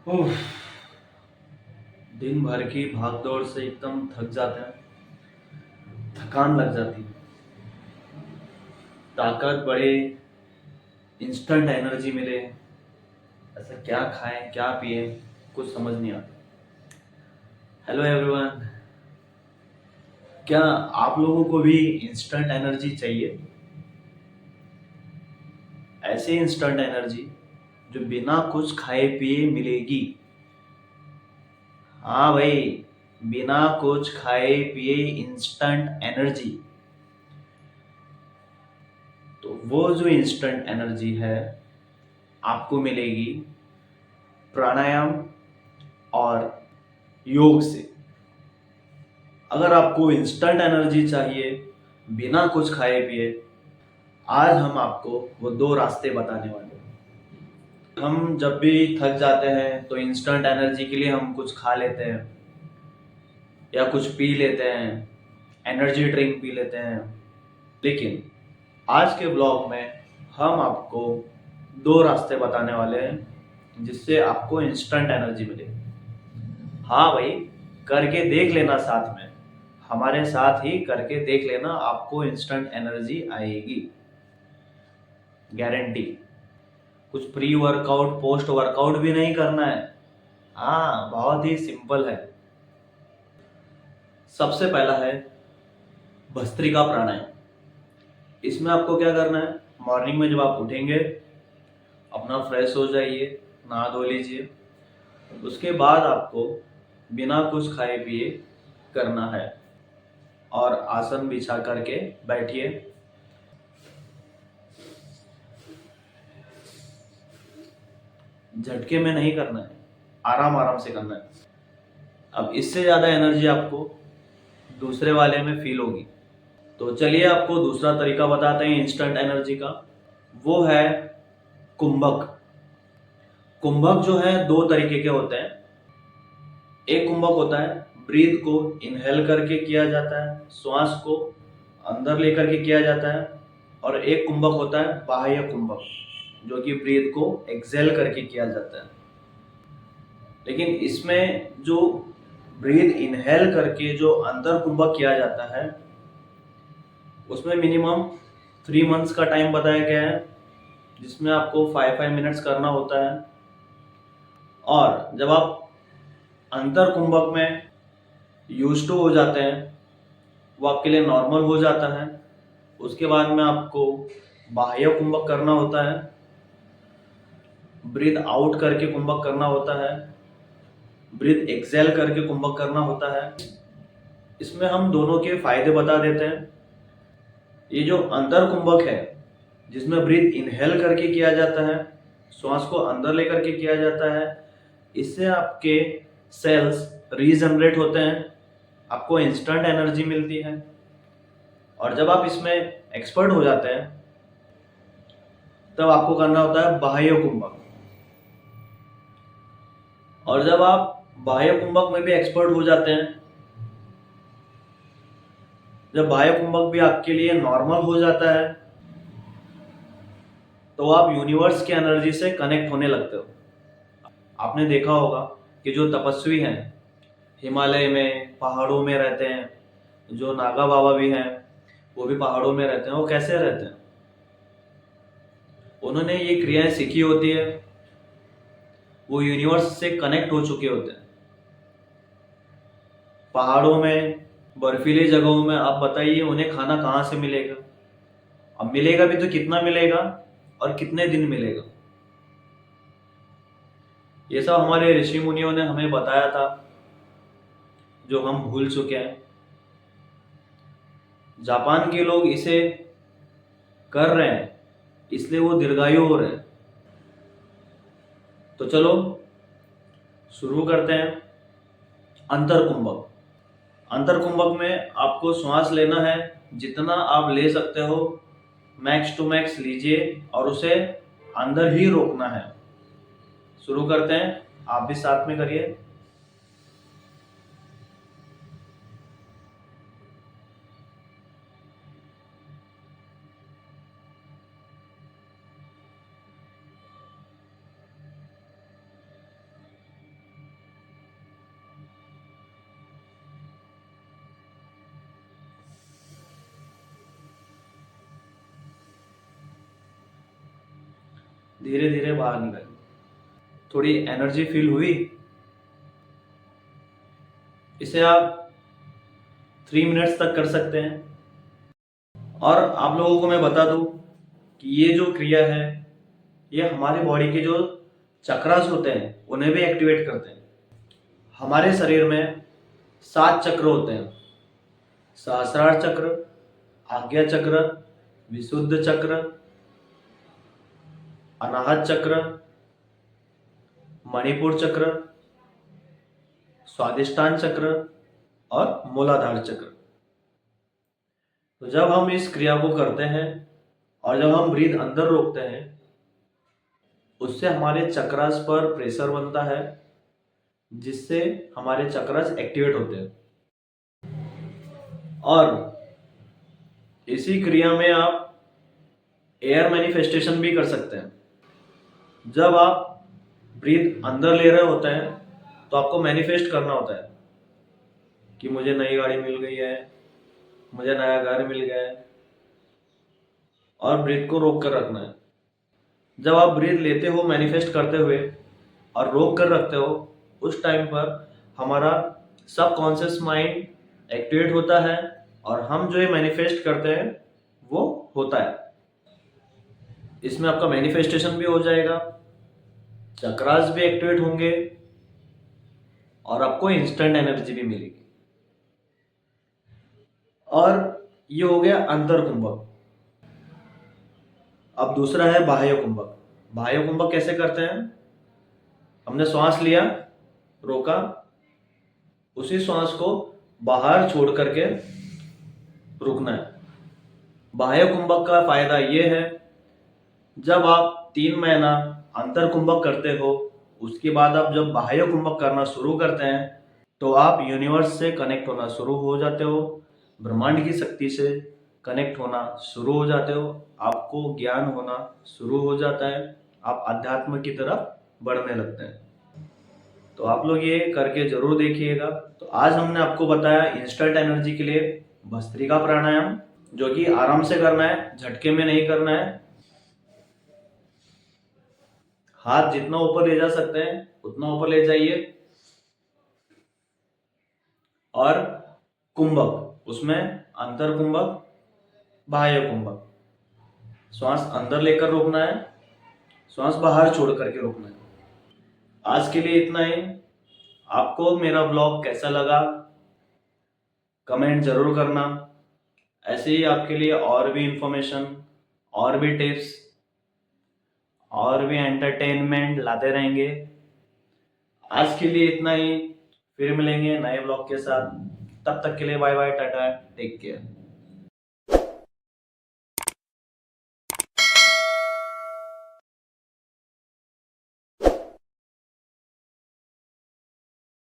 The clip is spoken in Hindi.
उफ, दिन भर की भाग दौड़ से एकदम थक जाते हैं। थकान लग जाती है। ताकत बढ़े, इंस्टेंट एनर्जी मिले। ऐसा क्या खाएं क्या पिए, कुछ समझ नहीं आता। Hello everyone. क्या आप लोगों को भी इंस्टेंट एनर्जी चाहिए? ऐसी इंस्टेंट एनर्जी जो बिना कुछ खाए पिए मिलेगी। हाँ भाई, बिना कुछ खाए पिए इंस्टेंट एनर्जी। तो वो जो इंस्टेंट एनर्जी है आपको मिलेगी प्राणायाम और योग से। अगर आपको इंस्टेंट एनर्जी चाहिए बिना कुछ खाए पिए, आज हम आपको वो दो रास्ते बताने वाले हैं। हम जब भी थक जाते हैं तो इंस्टेंट एनर्जी के लिए हम कुछ खा लेते हैं या कुछ पी लेते हैं, एनर्जी ड्रिंक पी लेते हैं। लेकिन आज के ब्लॉग में हम आपको दो रास्ते बताने वाले हैं जिससे आपको इंस्टेंट एनर्जी मिलेगी। हाँ भाई, करके देख लेना, साथ में हमारे साथ ही करके देख लेना, आपको इंस्टेंट एनर्जी आएगी, गारंटी। कुछ प्री वर्कआउट पोस्ट वर्कआउट भी नहीं करना है। हाँ, बहुत ही सिंपल है। सबसे पहला है भस्त्रिका प्राणायाम। इसमें आपको क्या करना है, मॉर्निंग में जब आप उठेंगे अपना फ्रेश हो जाइए, नहा धो लीजिए। उसके बाद आपको बिना कुछ खाए पिए करना है और आसन बिछा करके बैठिए। झटके में नहीं करना है, आराम आराम से करना है। अब इससे ज़्यादा एनर्जी आपको दूसरे वाले में फील होगी। तो चलिए आपको दूसरा तरीका बताते हैं इंस्टेंट एनर्जी का। वो है कुंभक। कुंभक जो है दो तरीके के होते हैं। एक कुंभक होता है ब्रीथ को इनहेल करके किया जाता है, श्वास को अंदर लेकर के किया जाता है। और एक कुंभक होता है बाह्य कुंभक, जो कि ब्रीथ को एक्सेल करके किया जाता है। लेकिन इसमें जो ब्रीथ इनहेल करके जो अंदर कुंभक किया जाता है उसमें मिनिमम 3 मंथ्स का टाइम बताया गया है, जिसमें आपको 5-5 मिनट्स करना होता है। और जब आप अंतर कुंभक में यूज टू हो जाते हैं, वो आपके लिए नॉर्मल हो जाता है, उसके बाद में आपको बाह्य कुंभक करना होता है। ब्रीथ आउट करके कुंभक करना होता है, ब्रीथ एक्सेल करके कुंभक करना होता है। इसमें हम दोनों के फायदे बता देते हैं। ये जो अंतर कुंभक है, जिसमें ब्रीथ इनहेल करके किया जाता है, श्वास को अंदर लेकर के किया जाता है, इससे आपके सेल्स रीजनरेट होते हैं, आपको इंस्टेंट एनर्जी मिलती है। और जब आप इसमें एक्सपर्ट हो जाते हैं तब आपको करना होता है बाह्य कुंभक। और जब आप बाह्य कुंभक में भी एक्सपर्ट हो जाते हैं, जब बाह्य कुंभक भी आपके लिए नॉर्मल हो जाता है, तो आप यूनिवर्स की एनर्जी से कनेक्ट होने लगते हो। आपने देखा होगा कि जो तपस्वी हैं, हिमालय में पहाड़ों में रहते हैं, जो नागा बाबा भी हैं वो भी पहाड़ों में रहते हैं, वो कैसे रहते हैं? उन्होंने ये क्रियाएं सीखी होती है, वो यूनिवर्स से कनेक्ट हो चुके होते हैं। पहाड़ों में, बर्फीली जगहों में आप बताइए उन्हें खाना कहाँ से मिलेगा? अब मिलेगा भी तो कितना मिलेगा और कितने दिन मिलेगा? ये सब हमारे ऋषि मुनियों ने हमें बताया था, जो हम भूल चुके हैं। जापान के लोग इसे कर रहे हैं, इसलिए वो दीर्घायु हो रहे हैं। तो चलो शुरू करते हैं। अंतर कुंभक। अंतर कुंभक में आपको श्वास लेना है, जितना आप ले सकते हो मैक्स टू मैक्स लीजिए और उसे अंदर ही रोकना है। शुरू करते हैं, आप भी साथ में करिए। धीरे धीरे बाहर निकालिए। थोड़ी एनर्जी फील हुई? इसे आप 3 मिनट्स तक कर सकते हैं। और आप लोगों को मैं बता दूं कि ये जो क्रिया है ये हमारे बॉडी के जो चक्रास होते हैं उन्हें भी एक्टिवेट करते हैं। हमारे शरीर में 7 चक्र होते हैं। सहस्रार चक्र, आज्ञा चक्र, विशुद्ध चक्र, अनाहत चक्र, मणिपुर चक्र, स्वादिष्टान चक्र और मूलाधार चक्र। तो जब हम इस क्रिया को करते हैं और जब हम ब्रीथ अंदर रोकते हैं, उससे हमारे चक्रास पर प्रेशर बनता है, जिससे हमारे चक्रास एक्टिवेट होते हैं। और इसी क्रिया में आप एयर मैनिफेस्टेशन भी कर सकते हैं। जब आप ब्रीथ अंदर ले रहे होते हैं तो आपको मैनिफेस्ट करना होता है कि मुझे नई गाड़ी मिल गई है, मुझे नया घर मिल गया है, और ब्रीथ को रोक कर रखना है। जब आप ब्रीथ लेते हो मैनिफेस्ट करते हुए और रोक कर रखते हो, उस टाइम पर हमारा सबकॉन्शियस माइंड एक्टिवेट होता है और हम जो ये मैनिफेस्ट करते हैं वो होता है। इसमें आपका मैनिफेस्टेशन भी हो जाएगा, चक्रास भी एक्टिवेट होंगे और आपको इंस्टेंट एनर्जी भी मिलेगी। और ये हो गया अंतर कुंभक। अब दूसरा है बाह्य कुंभक। बाह्य कुंभक कैसे करते हैं? हमने श्वास लिया, रोका, उसी श्वास को बाहर छोड़ करके रुकना है। बाह्य कुंभक का फायदा ये है, जब आप 3 महीना अंतर कुंभक करते हो, उसके बाद आप जब बाह्य कुंभक करना शुरू करते हैं तो आप यूनिवर्स से कनेक्ट होना शुरू हो जाते हो, ब्रह्मांड की शक्ति से कनेक्ट होना शुरू हो जाते हो, आपको ज्ञान होना शुरू हो जाता है, आप अध्यात्म की तरफ बढ़ने लगते हैं। तो आप लोग ये करके जरूर देखिएगा। तो आज हमने आपको बताया इंस्टेंट एनर्जी के लिए भस्त्रिका प्राणायाम, जो कि आराम से करना है, झटके में नहीं करना है। हाथ जितना ऊपर ले जा सकते हैं उतना ऊपर ले जाइए। और कुंभक, उसमें अंतर कुंभक, बाह्य कुंभक। श्वास अंदर लेकर रोकना है, श्वास बाहर छोड़ करके रोकना है। आज के लिए इतना ही। आपको मेरा ब्लॉग कैसा लगा कमेंट जरूर करना। ऐसे ही आपके लिए और भी इंफॉर्मेशन, और भी टिप्स, और भी एंटरटेनमेंट लाते रहेंगे। आज के लिए इतना ही, फिर मिलेंगे नए ब्लॉग के साथ। तब तक के लिए bye bye, tata, take care.